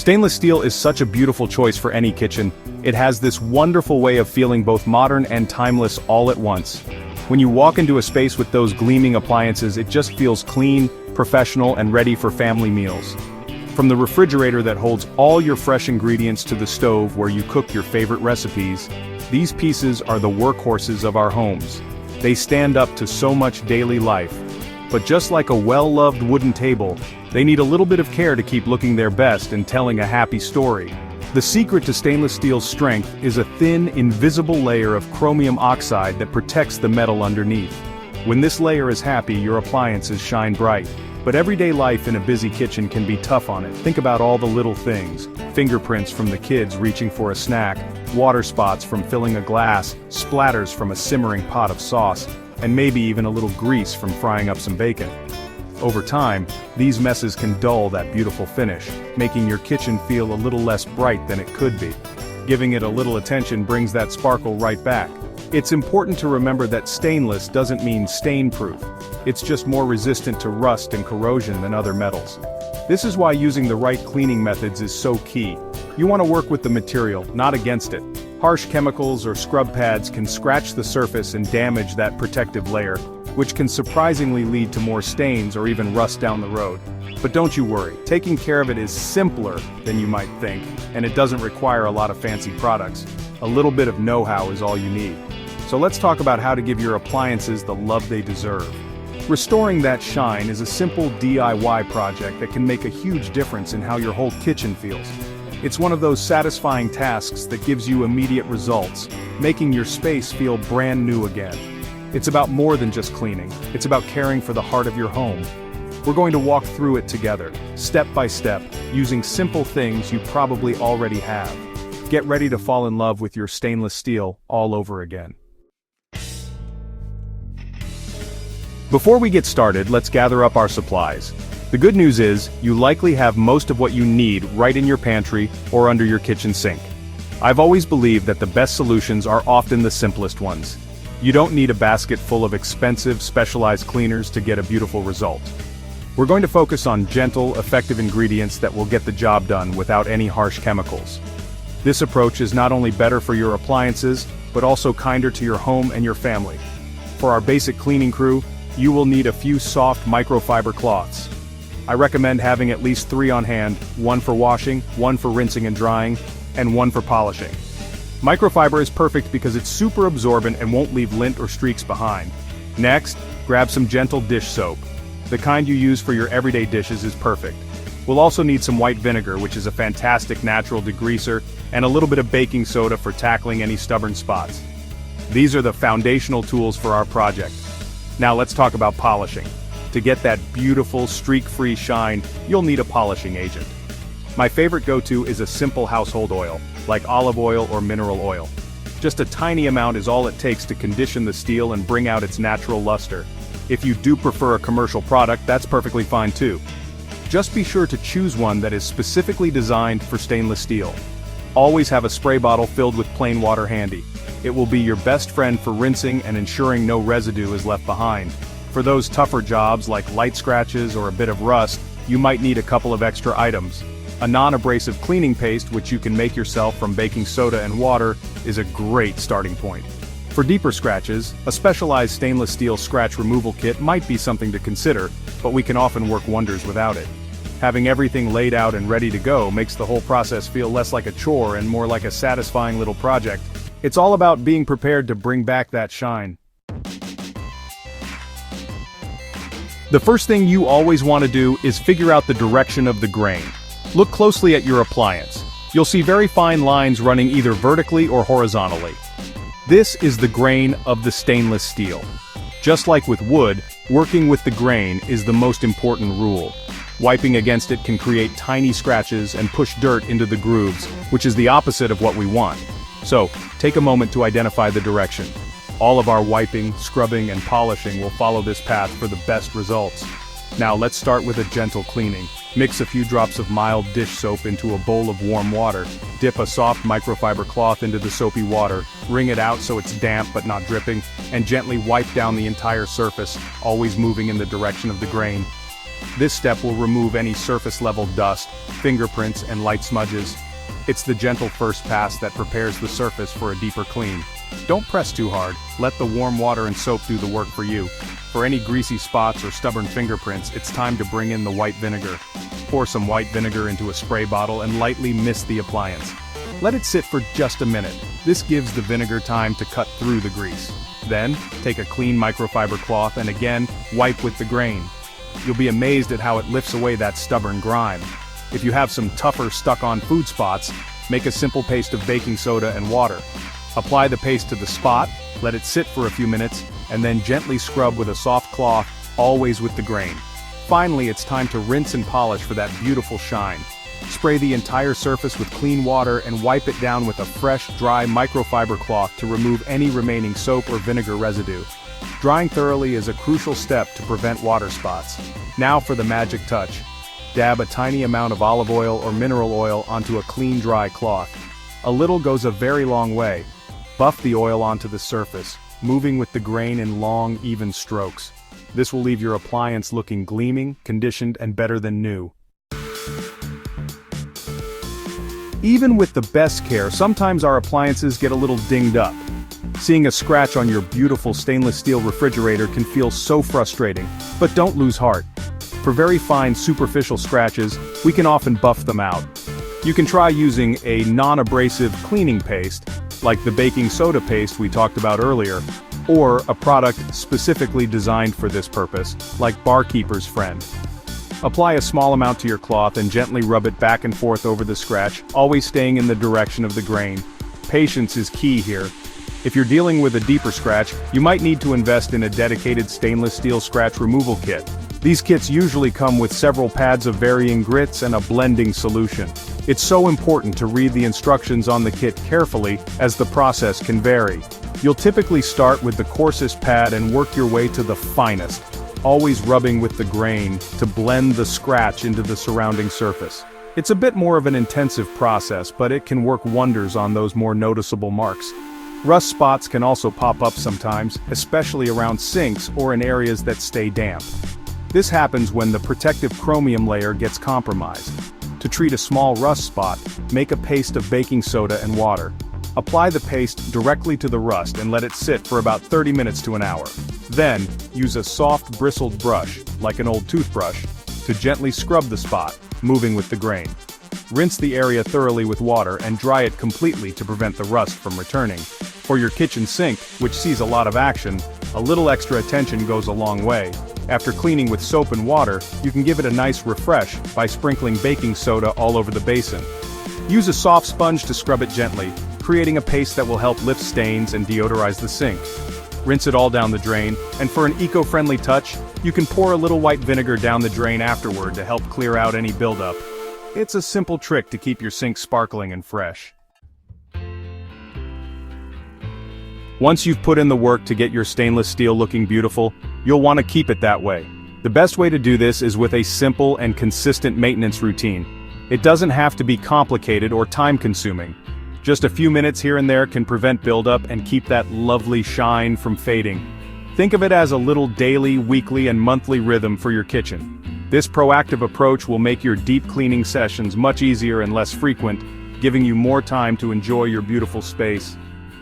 Stainless steel is such a beautiful choice for any kitchen. It has this wonderful way of feeling both modern and timeless all at once. When you walk into a space with those gleaming appliances, it just feels clean, professional, and ready for family meals. From the refrigerator that holds all your fresh ingredients to the stove where you cook your favorite recipes, these pieces are the workhorses of our homes. They stand up to so much daily life. But just like a well-loved wooden table, they need a little bit of care to keep looking their best and telling a happy story. The secret to stainless steel's strength is a thin, invisible layer of chromium oxide that protects the metal underneath. When this layer is happy, your appliances shine bright. But everyday life in a busy kitchen can be tough on it. Think about all the little things: fingerprints from the kids reaching for a snack, water spots from filling a glass, splatters from a simmering pot of sauce, and maybe even a little grease from frying up some bacon. Over time, these messes can dull that beautiful finish, making your kitchen feel a little less bright than it could be. Giving it a little attention brings that sparkle right back. It's important to remember that stainless doesn't mean stain-proof. It's just more resistant to rust and corrosion than other metals. This is why using the right cleaning methods is so key. You want to work with the material, not against it. Harsh chemicals or scrub pads can scratch the surface and damage that protective layer, which can surprisingly lead to more stains or even rust down the road. But don't you worry, taking care of it is simpler than you might think, and it doesn't require a lot of fancy products. A little bit of know-how is all you need. So let's talk about how to give your appliances the love they deserve. Restoring that shine is a simple DIY project that can make a huge difference in how your whole kitchen feels. It's one of those satisfying tasks that gives you immediate results, making your space feel brand new again. It's about more than just cleaning, it's about caring for the heart of your home. We're going to walk through it together, step by step, using simple things you probably already have. Get ready to fall in love with your stainless steel all over again. Before we get started, let's gather up our supplies. The good news is, you likely have most of what you need right in your pantry or under your kitchen sink. I've always believed that the best solutions are often the simplest ones. You don't need a basket full of expensive, specialized cleaners to get a beautiful result. We're going to focus on gentle, effective ingredients that will get the job done without any harsh chemicals. This approach is not only better for your appliances, but also kinder to your home and your family. For our basic cleaning crew, you will need a few soft microfiber cloths. I recommend having at least 3 on hand, one for washing, one for rinsing and drying, and one for polishing. Microfiber is perfect because it's super absorbent and won't leave lint or streaks behind. Next, grab some gentle dish soap. The kind you use for your everyday dishes is perfect. We'll also need some white vinegar, which is a fantastic natural degreaser, and a little bit of baking soda for tackling any stubborn spots. These are the foundational tools for our project. Now let's talk about polishing. To get that beautiful, streak-free shine, you'll need a polishing agent. My favorite go-to is a simple household oil, like olive oil or mineral oil. Just a tiny amount is all it takes to condition the steel and bring out its natural luster. If you do prefer a commercial product, that's perfectly fine too. Just be sure to choose one that is specifically designed for stainless steel. Always have a spray bottle filled with plain water handy. It will be your best friend for rinsing and ensuring no residue is left behind. For those tougher jobs like light scratches or a bit of rust, you might need a couple of extra items. A non-abrasive cleaning paste, which you can make yourself from baking soda and water, is a great starting point. For deeper scratches, a specialized stainless steel scratch removal kit might be something to consider, but we can often work wonders without it. Having everything laid out and ready to go makes the whole process feel less like a chore and more like a satisfying little project. It's all about being prepared to bring back that shine. The first thing you always want to do is figure out the direction of the grain. Look closely at your appliance. You'll see very fine lines running either vertically or horizontally. This is the grain of the stainless steel. Just like with wood, working with the grain is the most important rule. Wiping against it can create tiny scratches and push dirt into the grooves, which is the opposite of what we want. So, take a moment to identify the direction. All of our wiping, scrubbing, and polishing will follow this path for the best results. Now let's start with a gentle cleaning. Mix a few drops of mild dish soap into a bowl of warm water. Dip a soft microfiber cloth into the soapy water, wring it out so it's damp but not dripping, and gently wipe down the entire surface, always moving in the direction of the grain. This step will remove any surface-level dust, fingerprints, and light smudges. It's the gentle first pass that prepares the surface for a deeper clean. Don't press too hard, let the warm water and soap do the work for you. For any greasy spots or stubborn fingerprints, it's time to bring in the white vinegar. Pour some white vinegar into a spray bottle and lightly mist the appliance. Let it sit for just a minute. This gives the vinegar time to cut through the grease. Then, take a clean microfiber cloth and again, wipe with the grain. You'll be amazed at how it lifts away that stubborn grime. If you have some tougher stuck-on food spots, make a simple paste of baking soda and water. Apply the paste to the spot, let it sit for a few minutes, and then gently scrub with a soft cloth, always with the grain. Finally, it's time to rinse and polish for that beautiful shine. Spray the entire surface with clean water and wipe it down with a fresh, dry microfiber cloth to remove any remaining soap or vinegar residue. Drying thoroughly is a crucial step to prevent water spots. Now for the magic touch. Dab a tiny amount of olive oil or mineral oil onto a clean, dry cloth. A little goes a very long way. Buff the oil onto the surface, moving with the grain in long, even strokes. This will leave your appliance looking gleaming, conditioned, and better than new. Even with the best care, sometimes our appliances get a little dinged up. Seeing a scratch on your beautiful stainless steel refrigerator can feel so frustrating, but don't lose heart. For very fine superficial scratches, we can often buff them out. You can try using a non-abrasive cleaning paste, like the baking soda paste we talked about earlier, or a product specifically designed for this purpose, like Barkeeper's Friend. Apply a small amount to your cloth and gently rub it back and forth over the scratch, always staying in the direction of the grain. Patience is key here. If you're dealing with a deeper scratch, you might need to invest in a dedicated stainless steel scratch removal kit. These kits usually come with several pads of varying grits and a blending solution. It's so important to read the instructions on the kit carefully, as the process can vary. You'll typically start with the coarsest pad and work your way to the finest, always rubbing with the grain to blend the scratch into the surrounding surface. It's a bit more of an intensive process, but it can work wonders on those more noticeable marks. Rust spots can also pop up sometimes, especially around sinks or in areas that stay damp. This happens when the protective chromium layer gets compromised. To treat a small rust spot, make a paste of baking soda and water. Apply the paste directly to the rust and let it sit for about 30 minutes to an hour. Then, use a soft bristled brush, like an old toothbrush, to gently scrub the spot, moving with the grain. Rinse the area thoroughly with water and dry it completely to prevent the rust from returning. For your kitchen sink, which sees a lot of action, a little extra attention goes a long way. After cleaning with soap and water, you can give it a nice refresh by sprinkling baking soda all over the basin. Use a soft sponge to scrub it gently, creating a paste that will help lift stains and deodorize the sink. Rinse it all down the drain, and for an eco-friendly touch, you can pour a little white vinegar down the drain afterward to help clear out any buildup. It's a simple trick to keep your sink sparkling and fresh. Once you've put in the work to get your stainless steel looking beautiful, you'll want to keep it that way. The best way to do this is with a simple and consistent maintenance routine. It doesn't have to be complicated or time-consuming. Just a few minutes here and there can prevent buildup and keep that lovely shine from fading. Think of it as a little daily, weekly, and monthly rhythm for your kitchen. This proactive approach will make your deep cleaning sessions much easier and less frequent, giving you more time to enjoy your beautiful space.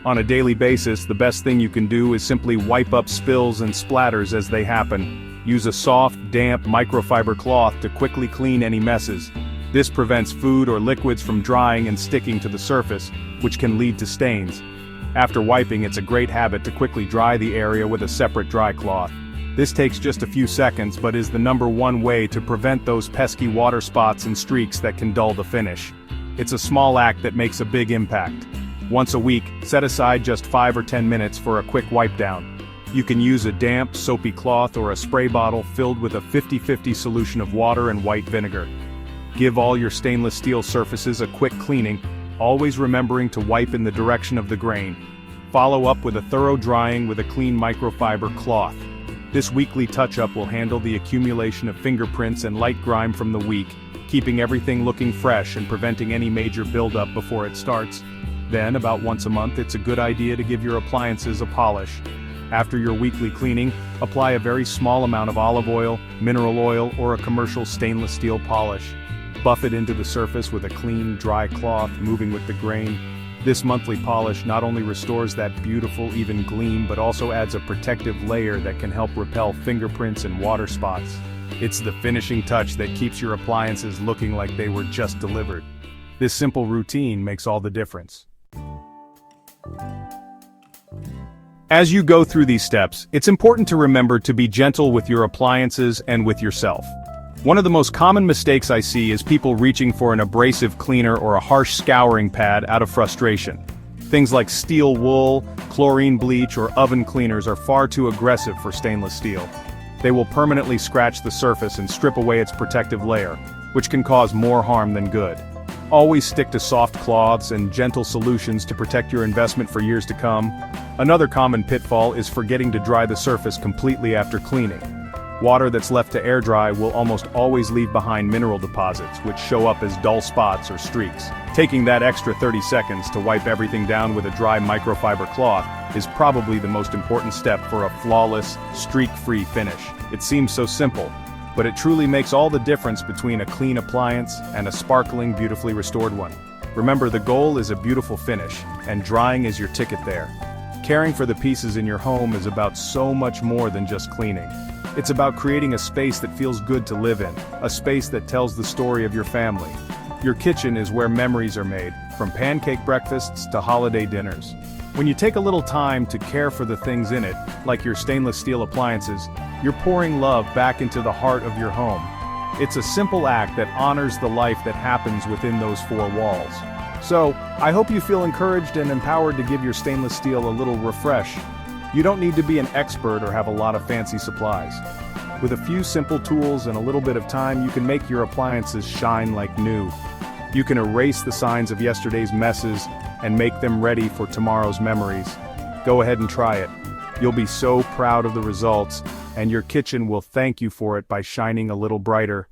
On a daily basis, the best thing you can do is simply wipe up spills and splatters as they happen. Use a soft, damp microfiber cloth to quickly clean any messes. This prevents food or liquids from drying and sticking to the surface, which can lead to stains. After wiping, it's a great habit to quickly dry the area with a separate dry cloth. This takes just a few seconds but is the #1 way to prevent those pesky water spots and streaks that can dull the finish. It's a small act that makes a big impact. Once a week, set aside just 5 or 10 minutes for a quick wipe down. You can use a damp, soapy cloth or a spray bottle filled with a 50-50 solution of water and white vinegar. Give all your stainless steel surfaces a quick cleaning, always remembering to wipe in the direction of the grain. Follow up with a thorough drying with a clean microfiber cloth. This weekly touch-up will handle the accumulation of fingerprints and light grime from the week, keeping everything looking fresh and preventing any major buildup before it starts. Then, about once a month, it's a good idea to give your appliances a polish. After your weekly cleaning, apply a very small amount of olive oil, mineral oil, or a commercial stainless steel polish. Buff it into the surface with a clean, dry cloth, moving with the grain. This monthly polish not only restores that beautiful, even gleam, but also adds a protective layer that can help repel fingerprints and water spots. It's the finishing touch that keeps your appliances looking like they were just delivered. This simple routine makes all the difference. As you go through these steps, it's important to remember to be gentle with your appliances and with yourself. One of the most common mistakes I see is people reaching for an abrasive cleaner or a harsh scouring pad out of frustration. Things like steel wool, chlorine bleach, or oven cleaners are far too aggressive for stainless steel. They will permanently scratch the surface and strip away its protective layer, which can cause more harm than good. Always stick to soft cloths and gentle solutions to protect your investment for years to come. Another common pitfall is forgetting to dry the surface completely after cleaning. Water that's left to air dry will almost always leave behind mineral deposits, which show up as dull spots or streaks. Taking that extra 30 seconds to wipe everything down with a dry microfiber cloth is probably the most important step for a flawless, streak-free finish. It seems so simple, but it truly makes all the difference between a clean appliance and a sparkling, beautifully restored one. Remember, the goal is a beautiful finish, and drying is your ticket there. Caring for the pieces in your home is about so much more than just cleaning. It's about creating a space that feels good to live in, a space that tells the story of your family. Your kitchen is where memories are made, from pancake breakfasts to holiday dinners. When you take a little time to care for the things in it, like your stainless steel appliances, you're pouring love back into the heart of your home. It's a simple act that honors the life that happens within those four walls. So, I hope you feel encouraged and empowered to give your stainless steel a little refresh. You don't need to be an expert or have a lot of fancy supplies. With a few simple tools and a little bit of time, you can make your appliances shine like new. You can erase the signs of yesterday's messes and make them ready for tomorrow's memories. Go ahead and try it. You'll be so proud of the results, and your kitchen will thank you for it by shining a little brighter.